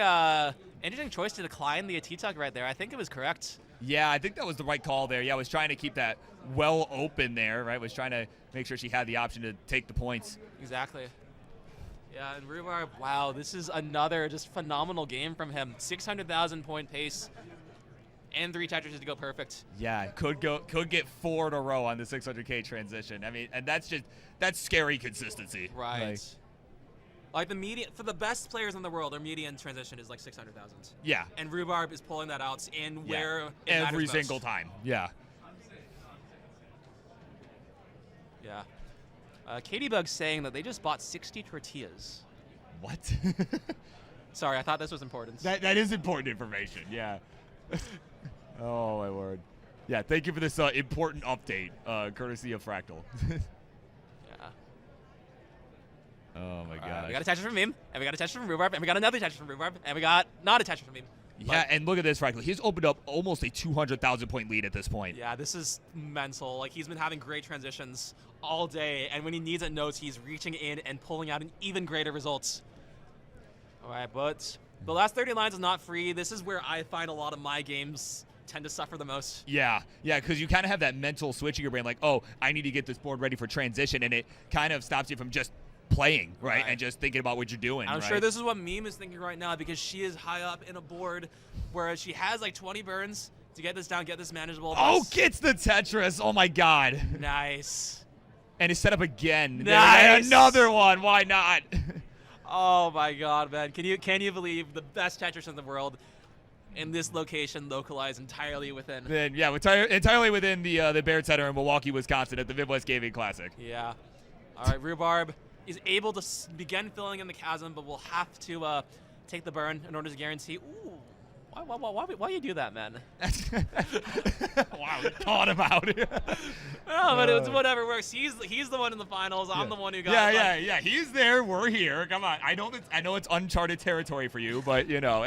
choice to decline the T-Tuck right there. I think it was correct. Yeah, I think that was the right call there. Yeah, I was trying to keep that well open there, right? Was trying to make sure she had the option to take the points. Exactly. Yeah, and Rhubarb, wow, this is another just phenomenal game from him. 600,000 point pace and 3 Tetrises to go perfect. Yeah, could get 4 in a row on the 600K transition. I mean, and that's scary consistency. Right. Like the median, for the best players in the world, their median transition is like 600,000. Yeah. And Rhubarb is pulling that out in where it every matters single most. time. Yeah. Yeah. Katie Bug's saying that they just bought 60 tortillas. What? Sorry, I thought this was important. That is important information, yeah. Oh, my word. Yeah, thank you for this important update, courtesy of Fractal. Yeah. Oh, my God. We got a Tetris from Meme, and we got a Tetris from Rhubarb, and we got another Tetris from Rhubarb, and we got not a Tetris from Meme. Yeah, and look at this, Fractal. He's opened up almost a 200,000 point lead at this point. Yeah, this is mental. Like, he's been having great transitions all day, and when he needs it notes, he's reaching in and pulling out an even greater results. All right, but the last 30 lines is not free. This is where I find a lot of my games tend to suffer the most. Yeah, because you kind of have that mental switch in your brain, like, oh, I need to get this board ready for transition, and it kind of stops you from just playing, right? And just thinking about what you're doing. I'm sure this is what Meme is thinking right now, because she is high up in a board where she has like 20 burns to get this down, get this manageable. Oh, gets the Tetris. Oh, my God. Nice. And it's set up again. Nice. Another one. Why not? Oh, my God, man. Can you believe the best Tetris in the world in this location, localized entirely within? Then, yeah, entirely within the Baird Center in Milwaukee, Wisconsin at the Midwest Gaming Classic. Yeah. All right, Rhubarb is able to begin filling in the chasm, but will have to take the burn in order to guarantee. Ooh, why you do that, man? Wow, we caught him out. No, but it's whatever works. He's the one in the finals. I'm the one who got. Yeah. He's there. We're here. Come on. I know it's uncharted territory for you, but you know.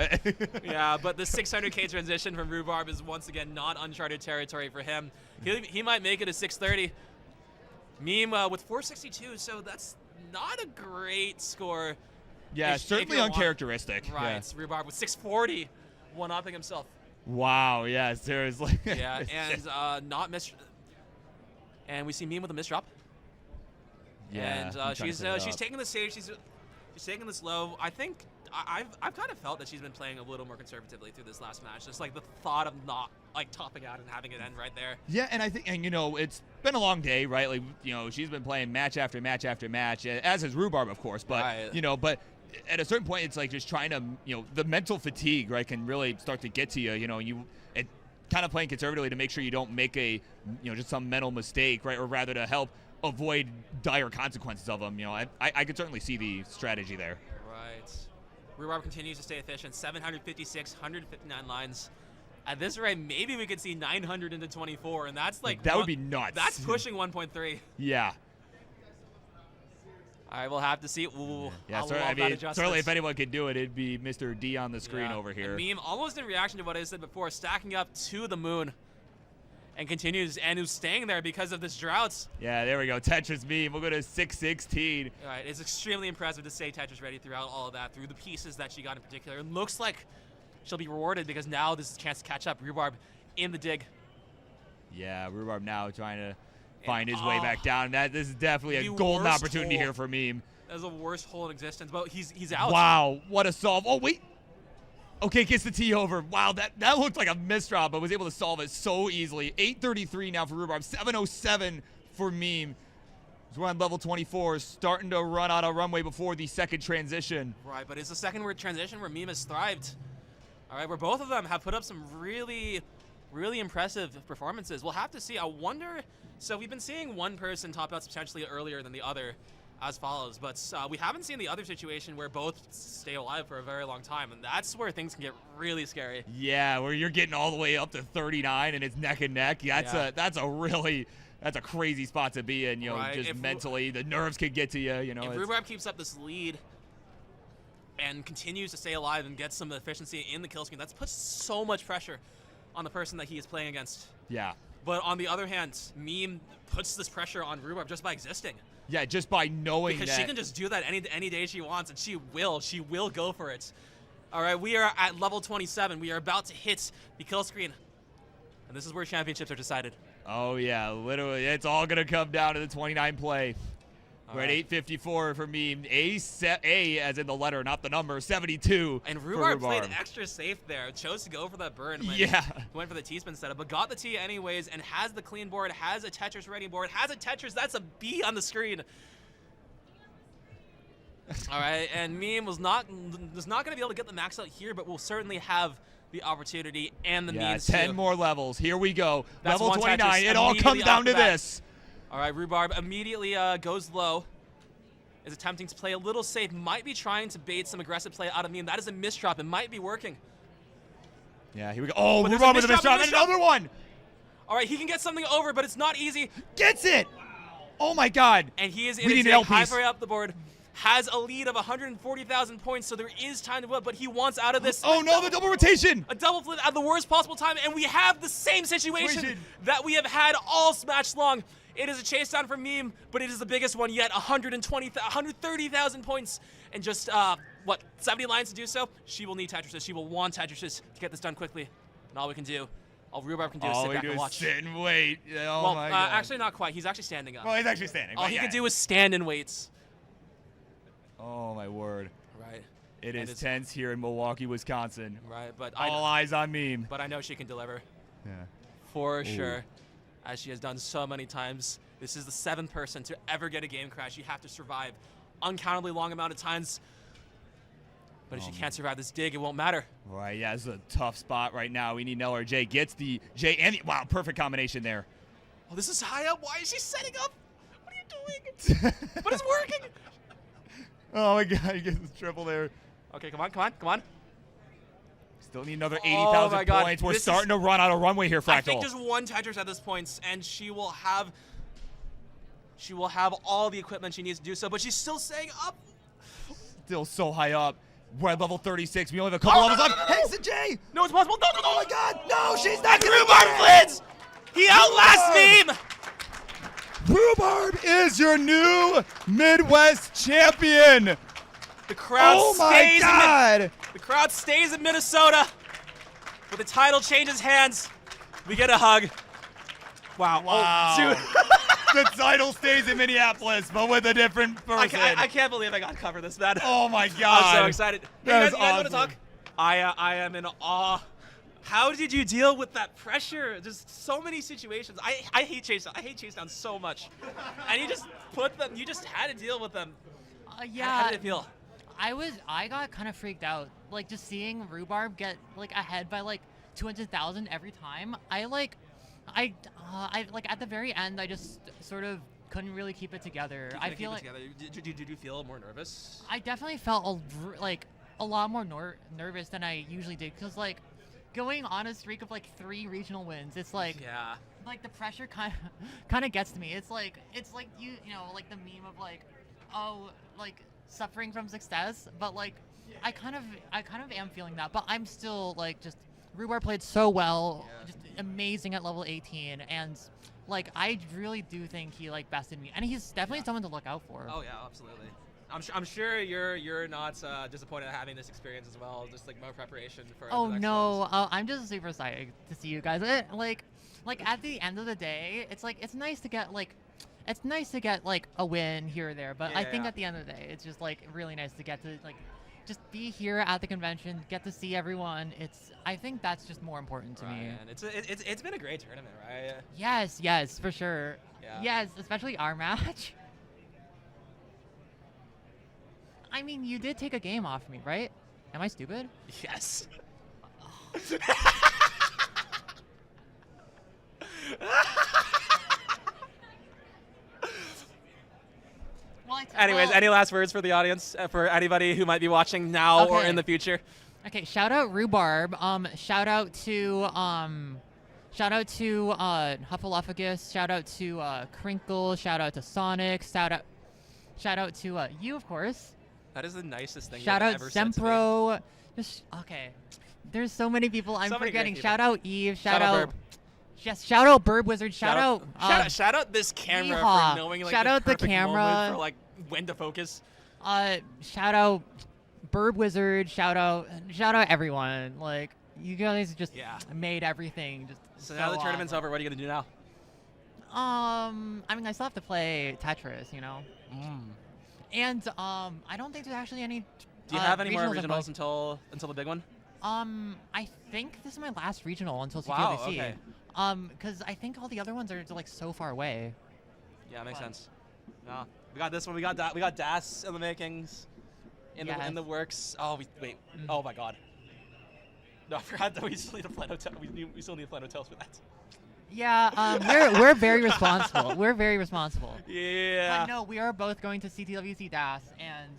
Yeah, but the 600K transition from Rhubarb is once again not uncharted territory for him. He might make it a 630. Meme with 462, so that's not a great score. Yeah, certainly uncharacteristic. Right. Yeah. Rhubarb with 640, one-upping himself. Wow. Yeah. Seriously. Yeah, and not miss. And we see Meme with a misdrop. Yeah. And she's taking the stage. She's taking this low. I think I've kind of felt that she's been playing a little more conservatively through this last match. Just like the thought of not like topping out and having it end right there. Yeah, and I think, and you know, it's been a long day, right? Like, you know, she's been playing match after match after match, as has Rhubarb, of course. But you know, but at a certain point, it's like just trying to, you know, the mental fatigue, right, can really start to get to you. You know, kind of playing conservatively to make sure you don't make a, you know, just some mental mistake, right, or rather to help avoid dire consequences of them. You know, I could certainly see the strategy there. Right. Rhubarb continues to stay efficient. 756, 159 lines. At this rate, maybe we could see 900 into 24, and that's like that would be nuts. That's pushing 1.3. Yeah. All right, we'll have to see. Ooh, yeah, certainly if anyone could do it, it'd be Mr. D on the screen over here. And Meme, almost in reaction to what I said before, stacking up to the moon, and continues, and who's staying there because of this drought. Yeah, there we go. Tetris Meme. We'll go to 616. All right, it's extremely impressive to stay Tetris ready throughout all of that, through the pieces that she got in particular. It looks like she'll be rewarded because now this is a chance to catch up. Rhubarb in the dig. Yeah, Rhubarb now trying to find his way back down. This is definitely a golden opportunity here for Meme. That's the worst hole in existence, but he's out. Wow, what a solve. Oh, wait. Okay, gets the T over. Wow, that looked like a misdrop, but was able to solve it so easily. 833 now for Rhubarb, 707 for Meme. We're on level 24, starting to run out of runway before the second transition. Right, but it's the second transition where Meme has thrived. All right, where both of them have put up some really, really impressive performances. We'll have to see. I wonder, so we've been seeing one person top out substantially earlier than the other as follows, but we haven't seen the other situation where both stay alive for a very long time, and that's where things can get really scary. Yeah, where you're getting all the way up to 39 and it's neck and neck. That's a crazy spot to be in, you know, right. Just mentally. The nerves could get to you, you know. If Rhubarb keeps up this lead and continues to stay alive and gets some efficiency in the kill screen, that puts so much pressure on the person that he is playing against. Yeah. But on the other hand, Meme puts this pressure on Rhubarb just by existing. Yeah, just by knowing because she can just do that any day she wants, and she will go for it. All right, we are at level 27. We are about to hit the kill screen, and this is where championships are decided. Oh yeah, literally, it's all gonna come down to the 29 play. We're at 854 for Meme. A as in the letter, not the number. 72. And Rhubarb played extra safe there. Chose to go for that burn. Went for the T-spin setup, but got the T anyways, and has the clean board, has a Tetris ready board, has a Tetris. That's a B on the screen. All right, and Meme was not going to be able to get the max out here, but will certainly have the opportunity and the means 10 to. more levels. Here we go. That's level 29. It all comes down to this. All right, Rhubarb immediately goes low. Is attempting to play a little safe. Might be trying to bait some aggressive play out of Meme. That is a misdrop. It might be working. Yeah, here we go. Oh, Rhubarb with a misdrop and another one. All right, he can get something over, but it's not easy. Gets it. Oh, my God. And he is in a high up the board. Has a lead of 140,000 points, so there is time to whip, but he wants out of this. Oh, no, the double rotation. A double flip at the worst possible time, and we have the same situation that we have had all match long. It is a chase down for Meme, but it is the biggest one yet. 130,000 points, and just, 70 lines to do so? She will need Tetris. She will want Tetris to get this done quickly. And all we can do, all Rhubarb can do is sit back and watch. Sit and wait. Oh, my God. Actually, not quite. He's actually standing up. Oh, he's actually standing. All he can do is stand and wait. Oh, my word. Right. It is tense here in Milwaukee, Wisconsin. Right, but all eyes on Meme. But I know she can deliver. Yeah. For sure. As she has done so many times. This is the 7th person to ever get a game crash. You have to survive uncountably long amount of times. But if she can't survive this dig, it won't matter. Right, yeah, this is a tough spot right now. We need LRJ. Gets the J and the, wow, perfect combination there. Oh, this is high up. Why is she setting up? What are you doing? But it's working. Oh, my God, he gets his triple there. Okay, come on. Still need another 80,000 points. We're starting to run out of runway here, Fractal. I think just one Tetris at this point, and she will have She will have all the equipment she needs to do so, but she's still staying up. Still so high up. We're at level 36. We only have a couple levels left. Hey, J! No, it's possible. No, no, no. Oh my God! No, she's not gonna Rhubarb wins! He outlasts Meme! Rhubarb is your new Midwest champion. The crowd Oh my stays God! the crowd stays in Minnesota. But the title changes hands. We get a hug. Wow. Wow. Oh, dude. The title stays in Minneapolis, but with a different person. I can't believe I got to cover this, man. Oh my God! I'm so excited. That Hey, is you guys want to awesome. talk? I am in awe. How did you deal with that pressure? Just so many situations. I hate chase down. I hate chase down so much. And you just put them. You just had to deal with them. Yeah. How did it feel? I got kind of freaked out, like just seeing Rhubarb get like ahead by like 200,000 every time. I like at the very end, I just sort of couldn't really keep it together. I feel like Did you feel more nervous? I definitely felt a lot more nervous than I usually did, because like going on a streak of like 3 regional wins, it's like Yeah. like the pressure kind of gets to me. It's like you know, like the meme of like, oh, like suffering from success, but like I kind of am feeling that, but I'm still like just Rhubarb played so well, just amazing at level 18, and like I really do think he like bested me, and he's definitely someone to look out for. Oh yeah, absolutely. I'm sure you're not disappointed at having this experience as well. Just like more preparation for. Oh the next no, ones. I'm just super excited to see you guys. Like at the end of the day, it's like it's nice to get like a win here or there, but I think at the end of the day, it's just like really nice to get to like just be here at the convention, get to see everyone. I think that's just more important to me. And it's been a great tournament, right? Yes, for sure. Yeah. Yes, especially our match. I mean, you did take a game off me, right? Am I stupid? Yes. Anyways, any last words for the audience, for anybody who might be watching now or in the future? Okay, shout out Rhubarb. Shout out to Huffaluffagus. Shout out to Crinkle. Shout out to Sonic. Shout out to you, of course. That is the nicest thing Shout you've out ever said to me. Zempro. Just okay. There's so many people I'm So many great forgetting. people. Shout out Eve. Shout out Birb. Yes, shout out Birb Wizard. Shout out shout out this camera Yeehaw. for knowing like Shout the out the perfect camera. moment for like when to focus. Shout out Birb Wizard. Shout out everyone. Like you guys just made everything just So now the tournament's over. What are you gonna do now? I mean, I still have to play Tetris, you know. And I don't think there's actually any. Do you have any more regionals regionals until the big one? I think this is my last regional until CTWC. Wow, okay. Because I think all the other ones are like so far away. Yeah, makes sense. No, we got this one. We got Das in the makings, in the works. Oh, wait. Oh my God. No, I forgot that we still need a flight hotel. We still need flight hotels for that. Yeah, we're very responsible. We're very responsible. Yeah. But no, we are both going to CTWC DAS, and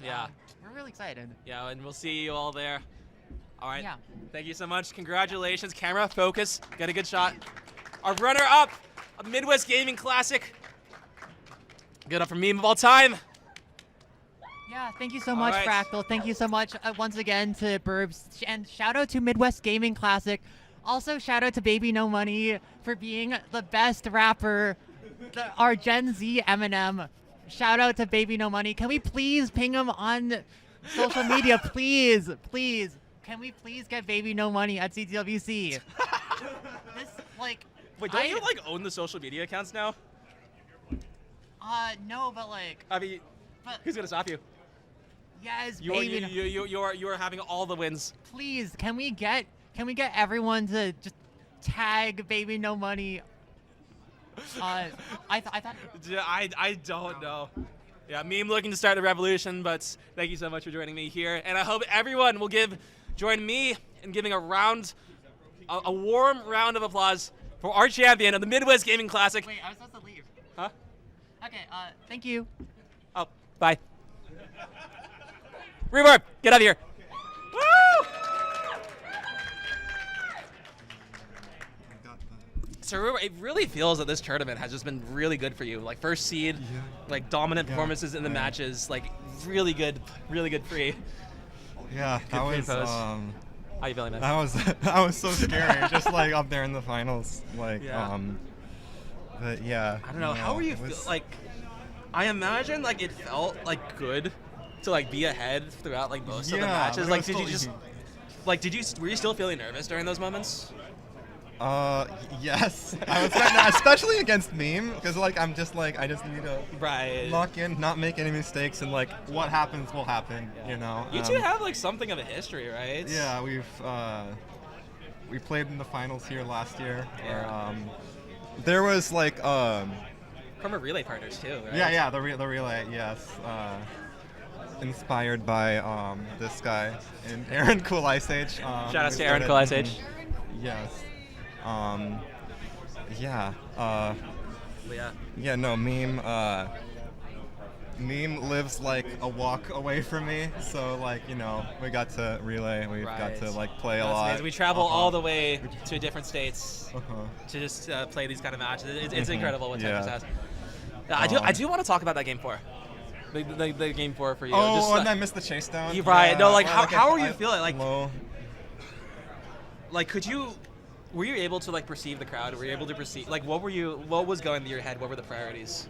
we're really excited. Yeah, and we'll see you all there. All right. Yeah. Thank you so much. Congratulations. Camera, focus. Get a good shot. Our runner-up, a Midwest Gaming Classic. Good up for meme of all time. Yeah, thank you so much, right. Fractal. Thank you so much once again to Burbs. And shout out to Midwest Gaming Classic. Also, shout out to Baby No Money for being the best rapper, our Gen Z Eminem. Shout out to Baby No Money. Can we please ping him on social media? Please. Can we please get Baby No Money at CTWC? Wait, don't you like own the social media accounts now? No, but like. I mean, who's gonna stop you? Yes, You are having all the wins. Please, can we get everyone to just tag Baby No Money? I thought. I don't know. Yeah, meme looking to start the revolution, but thank you so much for joining me here, and I hope everyone will join me in giving a warm round of applause for our champion of the Midwest Gaming Classic. Wait, I was supposed to leave. Huh? Okay. Thank you. Oh, bye. Rhubarb, get out of here. Woo! So it really feels that this tournament has just been really good for you. Like first seed, like dominant performances in the matches, like really good free. Yeah, that was. How you feeling, man? I was so scary, just like up there in the finals, like but yeah. I don't know. How were you like? I imagine like it felt like good to like be ahead throughout like most of the matches. Like, were you still feeling nervous during those moments? Yes. I was especially against Meme, because like I just need to lock in, not make any mistakes, and like what happens will happen. You know. You two have like something of a history, right? Yeah, we played in the finals here last year. Yeah. There was like former relay partners too, right? Yeah, the relay, yes. Inspired by this guy, Aaron Cool Ice Age. Shout out to Aaron Cool Ice Age. Yes. Meme lives like a walk away from me, so like, you know, we got to relay, we got to like play a lot. Amazing. We travel all the way to different states to just play these kind of matches. It's incredible what Tetris has. I do want to talk about that game 4. The game 4 for you. Oh, and I missed the chase down. You right. No, like well, how are you feeling? Like, low. Like were you able to like perceive the crowd? Were you able to perceive like what was going through your head? What were the priorities?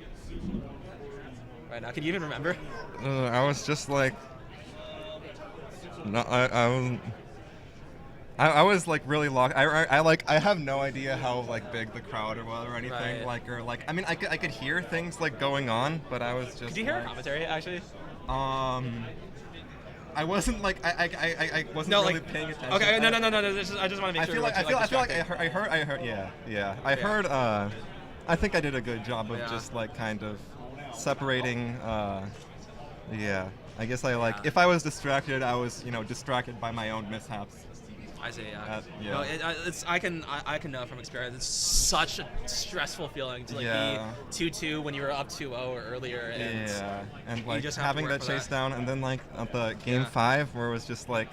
Right now, can you even remember? I was just like, no, I was like really locked. I have no idea how like big the crowd or anything I mean I could hear things like going on, but I was just. Could you hear our commentary actually? I wasn't like I wasn't really paying attention. Okay, no. I just want to make sure. I feel like I heard. Yeah. I heard. I think I did a good job of just like kind of separating. Yeah. I guess if I was distracted, I was distracted by my own mishaps. I see, No, I can know from experience. It's such a stressful feeling to like be 2-2 when you were up 2-0 or earlier, and like just having that chase down, and then like at the game 5 where it was just like,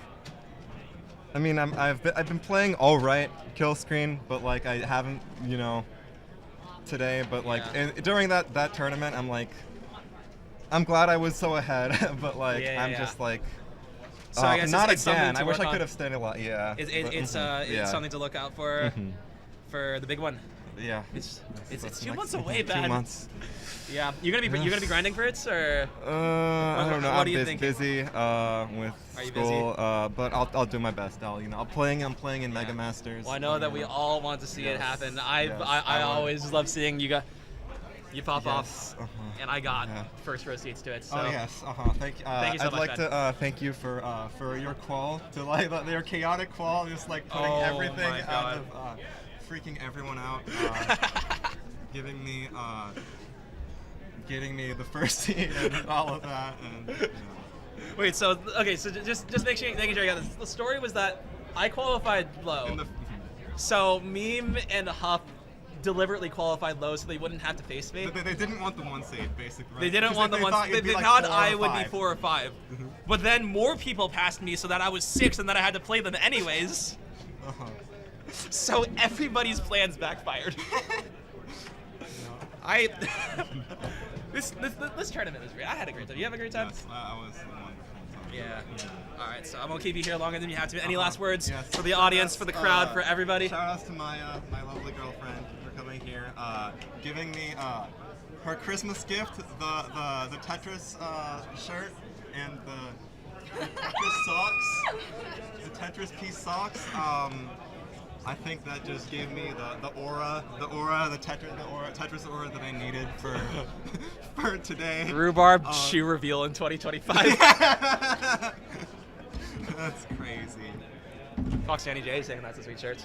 I mean, I've been playing all right kill screen, but like I haven't today, but like during that tournament, I'm glad I was so ahead, but like I'm just like. So I guess not it's again. I wish I could have stayed a lot. Yeah. It's something to look out for for the big one. Yeah. It's 2 months away, man. 2 months. Yeah. You're gonna be grinding for it, or? I don't know. What I'm do you think? busy with school. But I'll do my best. I'm playing in Mega Masters. Well, I know that we all want to see it happen. I always love seeing you pop off, and I got first row seats to it. So. Oh yes, thank you so much. I'd like to thank you for your qual, to like your chaotic qual, just like putting everything out of freaking everyone out, getting me the first seat and all of that. And, Wait, so just making sure I got this. The story was that I qualified low, so Meme and Huff deliberately qualified low so they wouldn't have to face me. They didn't want the 1 seed, basically. Right? They didn't want the 1 seed. They thought I would be 4 or 5. But then more people passed me so that I was 6 and that I had to play them anyways. So everybody's plans backfired. This tournament is great. I had a great time. You have a great time? Yes, I was wonderful. Yeah. All right, so I'm gonna keep you here longer than you have to. Any last words for the audience, for the crowd, for everybody? Shout outs to my lovely girlfriend for coming here, giving me her Christmas gift, the Tetris shirt and the Tetris socks, the Tetris piece socks. I think that just gave me the Tetris aura that I needed for today. Rhubarb shoe reveal in 2025. That's crazy. Fox Danny J saying that's a sweet shirt.